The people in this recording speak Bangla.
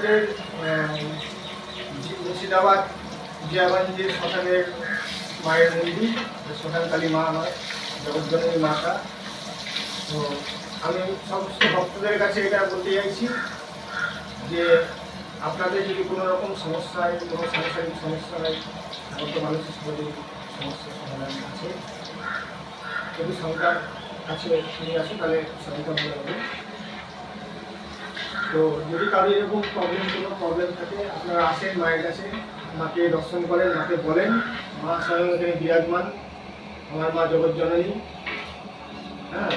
আমাদের মুর্শিদাবাদ জিয়াগঞ্জের শ্মশানের মায়ের মন্দির, শ্মশান কালী মা আমার জগৎজননী মাতা। তো আমি সমস্ত ভক্তদের কাছে এটা বলতে চাইছি যে আপনাদের যদি কোনো রকম সমস্যা হয়, কোনো সাংসারিক সমস্যা হয়, সমস্ত মানুষের সমাজে সমস্যার সমাধান আছে, যদি সন্তান আছে নিয়ে আসুন, তাহলে সন্তান ভালো হবে। তো যদি কারো এরকম কোনো প্রবলেম থাকে, আপনারা আসেন মায়ের কাছে, মাকে দর্শন করেন, মাকে বলেন, মা স্বয়ং এখানে বিরাজমান, আমার মা জগৎজননী। হ্যাঁ,